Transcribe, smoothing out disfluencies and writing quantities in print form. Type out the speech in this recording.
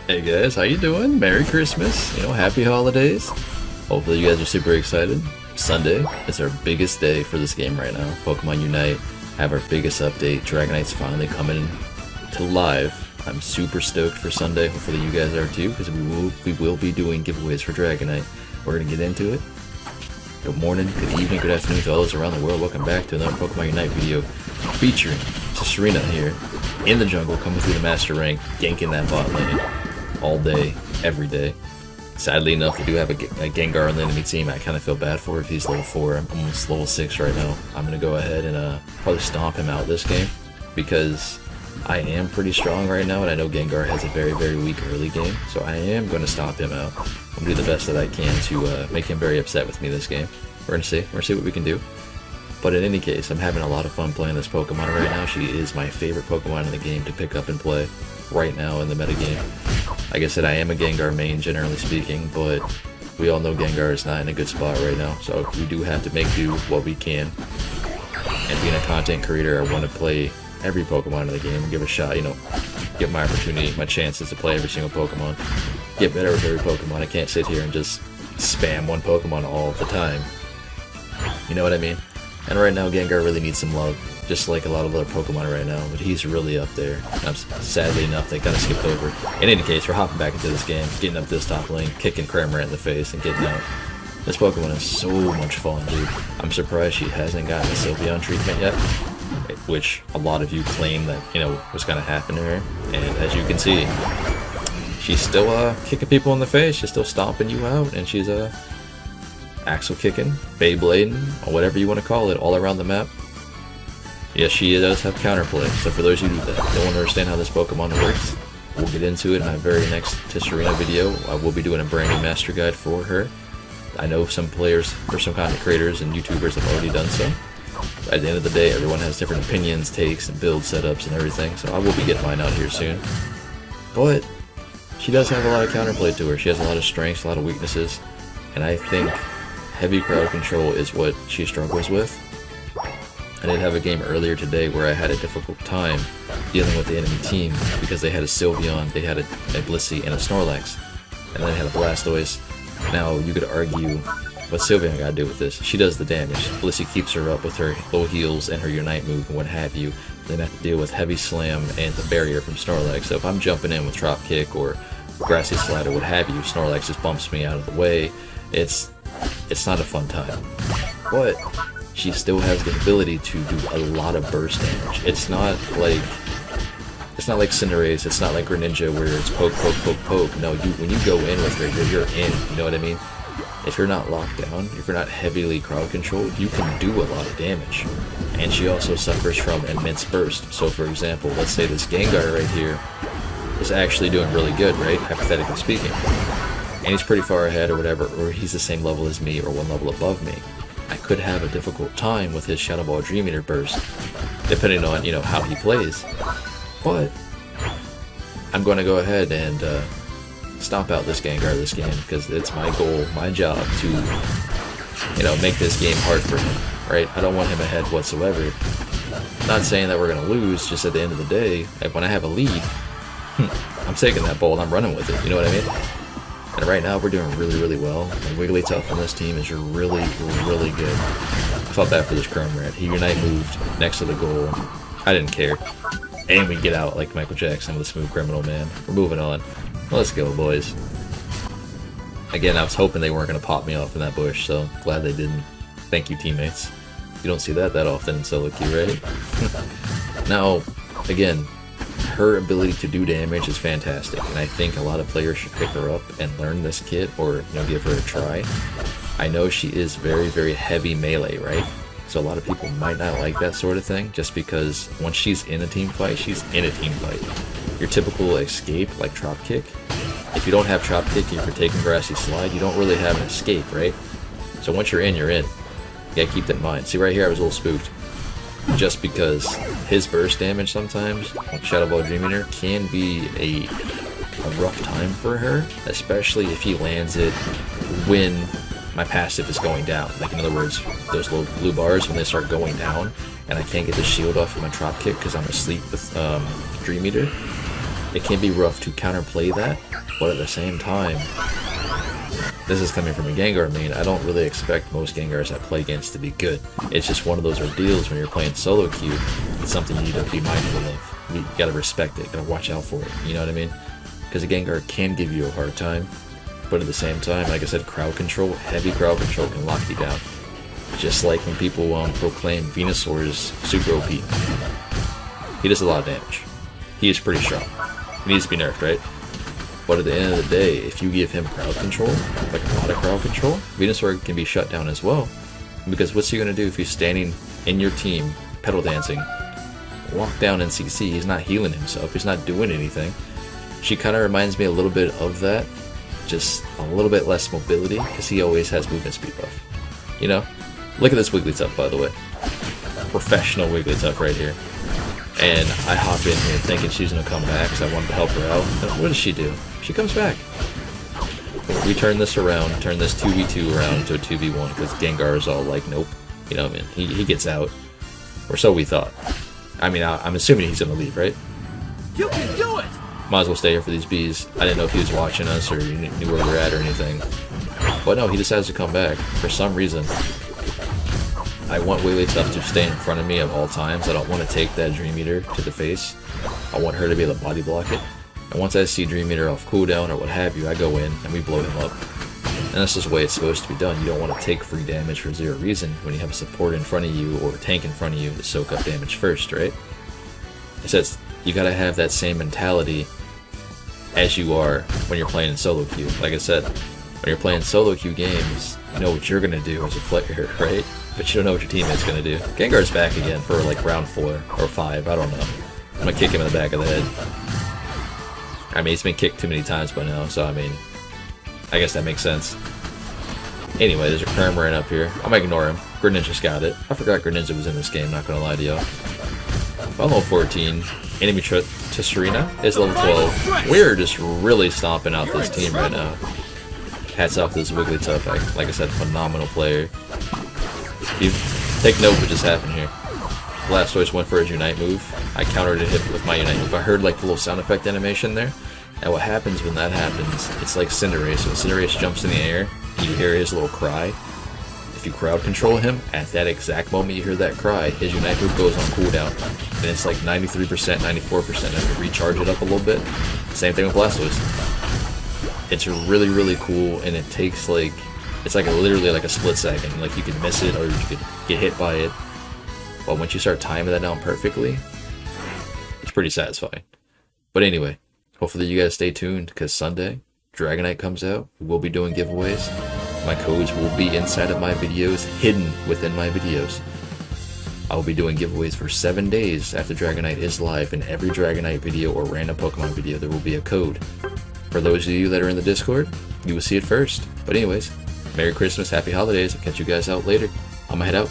Hey guys, how you doing? Merry Christmas, happy holidays. Hopefully you guys are super excited. Sunday is our biggest day for this game right now. Pokemon Unite have our biggest update. Dragonite's finally coming to live. I'm super stoked for Sunday. Hopefully you guys are too, because we will be doing giveaways for Dragonite. We're gonna get into it. Good morning, good evening, good afternoon to all those around the world. Welcome back to another Pokemon Unite video featuring Tsareena here in the jungle, coming through the master rank, ganking that bot lane all day, every day. Sadly enough, we do have a Gengar on the enemy team. I kind of feel bad for if he's level 4. I'm almost level 6 right now. I'm going to go ahead and probably stomp him out this game because I am pretty strong right now, and I know Gengar has a very, very weak early game, so I am going to stomp him out. I'm going to do the best that I can to make him very upset with me this game. We're going to see. We're going to see what we can do. But in any case, I'm having a lot of fun playing this Pokemon right now. She is my favorite Pokemon in the game to pick up and play right now in the metagame. Like I said, I am a Gengar main, generally speaking, but we all know Gengar is not in a good spot right now, so we do have to make do what we can. And being a content creator, I want to play every Pokemon in the game and give a shot, give my opportunity, my chances to play every single Pokemon. Get better with every Pokemon. I can't sit here and just spam one Pokemon all the time. You know what I mean? And right now, Gengar really needs some love, just like a lot of other Pokemon right now, but he's really up there. Sadly enough, they kind of skipped over. In any case, we're hopping back into this game, getting up this top lane, kicking Cramorant in the face, and getting out. This Pokemon is so much fun, dude. I'm surprised she hasn't gotten a Sylveon treatment yet, which a lot of you claim that, was going to happen to her. And as you can see, she's still kicking people in the face, she's still stomping you out, and she's AXEL kicking, Beyblading, or whatever you want to call it, all around the map. Yes, she does have counterplay, so for those of you that don't understand how this Pokemon works, we'll get into it in my very next Tsareena video. I will be doing a brand new master guide for her. I know some players, or some content creators and YouTubers have already done so. At the end of the day, everyone has different opinions, takes, and build setups and everything, so I will be getting mine out here soon. But she does have a lot of counterplay to her. She has a lot of strengths, a lot of weaknesses, and I think heavy crowd control is what she struggles with. I did have a game earlier today where I had a difficult time dealing with the enemy team because they had a Sylveon, they had a Blissey, and a Snorlax, and then they had a Blastoise. Now, you could argue, what's Sylveon got to do with this? She does the damage. Blissey keeps her up with her low heals and her Unite move and what have you. Then I have to deal with Heavy Slam and the barrier from Snorlax. So if I'm jumping in with Drop Kick or Grassy Slide or what have you, Snorlax just bumps me out of the way. It's not a fun time. But she still has the ability to do a lot of burst damage. It's not like Cinderace, it's not like Greninja where it's poke, poke, poke, poke. No, when you go in with her, you're in, you know what I mean? If you're not locked down, if you're not heavily crowd controlled, you can do a lot of damage. And she also suffers from immense burst. So for example, let's say this Gengar right here is actually doing really good, right? Hypothetically speaking. And he's pretty far ahead or whatever, or he's the same level as me or one level above me. I could have a difficult time with his Shadow Ball Dream Eater burst, depending on, how he plays. But I'm going to go ahead and stomp out this Gengar this game, because it's my goal, my job to, make this game hard for him, right? I don't want him ahead whatsoever. Not saying that we're going to lose, just at the end of the day, when I have a lead, I'm taking that ball and I'm running with it, you know what I mean? And right now, we're doing really, really well. And Wigglytuff on this team is really, really good. I felt bad for this Cramorant. He Unite moved next to the goal. I didn't care. And we get out like Michael Jackson with a smooth criminal, man. We're moving on. Let's go, boys. Again, I was hoping they weren't going to pop me off in that bush, so glad they didn't. Thank you, teammates. You don't see that often in solo queue, right? Now, again, her ability to do damage is fantastic, and I think a lot of players should pick her up and learn this kit, or give her a try. I know she is very, very heavy melee, right? So a lot of people might not like that sort of thing, just because once she's in a team fight, she's in a team fight. Your typical escape, like Drop Kick, if you don't have Drop Kick and you're taking Grassy Slide, you don't really have an escape, right? So once you're in, you're in. You gotta keep that in mind. See right here, I was a little spooked. Just because his burst damage sometimes, like Shadow Ball Dream Eater, can be a rough time for her, especially if he lands it when my passive is going down. Like, in other words, those little blue bars, when they start going down, and I can't get the shield off of my Drop Kick because I'm asleep with Dream Eater, it can be rough to counterplay that, but at the same time, this is coming from a Gengar main. I don't really expect most Gengars I play against to be good. It's just one of those ordeals when you're playing solo queue. It's something you need to be mindful of. You gotta respect it, gotta watch out for it, you know what I mean? Because a Gengar can give you a hard time, but at the same time, like I said, crowd control, heavy crowd control can lock you down. Just like when people proclaim Venusaur is super OP. He does a lot of damage. He is pretty strong. He needs to be nerfed, right? But at the end of the day, if you give him crowd control, like a lot of crowd control, Venusaur can be shut down as well. Because what's he going to do if he's standing in your team, pedal dancing, walk down in CC, he's not healing himself, he's not doing anything. She kind of reminds me a little bit of that, just a little bit less mobility, because he always has movement speed buff. You know? Look at this Wigglytuff, by the way. Professional Wigglytuff right here. And I hop in here thinking she's going to come back because I wanted to help her out. And what does she do? She comes back. We turn this around, turn this 2v2 around into a 2v1 because Gengar is all like, nope. You know what I mean? He gets out. Or so we thought. I mean, I'm assuming he's going to leave, right? You can do it! Might as well stay here for these bees. I didn't know if he was watching us or knew where we were at or anything. But no, he decides to come back. For some reason, I want Wigglytuff to stay in front of me at all times. I don't want to take that Dream Eater to the face. I want her to be able to body block it. And once I see Dream Eater off cooldown or what have you, I go in and we blow him up. And that's just the way it's supposed to be done. You don't want to take free damage for zero reason when you have a support in front of you or a tank in front of you to soak up damage first, right? It says you gotta have that same mentality as you are when you're playing in solo queue. Like I said, when you're playing solo queue games, you know what you're gonna do as a player, right? But you don't know what your teammate's gonna do. Gengar's back again for like round 4 or 5, I don't know. I'm gonna kick him in the back of the head. I mean, he's been kicked too many times by now, so I mean, I guess that makes sense. Anyway, there's a Cramorant up here. I'm gonna ignore him. Greninja's got it. I forgot Greninja was in this game, not gonna lie to y'all. Level 14. Enemy Tsareena is level 12. We're just really stomping out this team right now. Hats off to this Wigglytuff. Like I said, phenomenal player. You take note of what just happened here. Blastoise went for his Unite move. I countered a hit with my Unite move. I heard like the little sound effect animation there. And what happens when that happens, it's like Cinderace. When Cinderace jumps in the air, you hear his little cry. If you crowd control him, at that exact moment you hear that cry, his Unite move goes on cooldown. And it's like 93%, 94%, and to recharge it up a little bit. Same thing with Blastoise. It's really, really cool, and it takes like, it's like literally like a split second. Like you can miss it, or you could get hit by it. But once you start timing that down perfectly, it's pretty satisfying. But anyway, hopefully you guys stay tuned, because Sunday, Dragonite comes out. We will be doing giveaways. My codes will be inside of my videos, hidden within my videos. I will be doing giveaways for 7 days after Dragonite is live. In every Dragonite video or random Pokemon video, there will be a code. For those of you that are in the Discord, you will see it first. But anyways, Merry Christmas, Happy Holidays. I'll catch you guys out later. I'm gonna head out.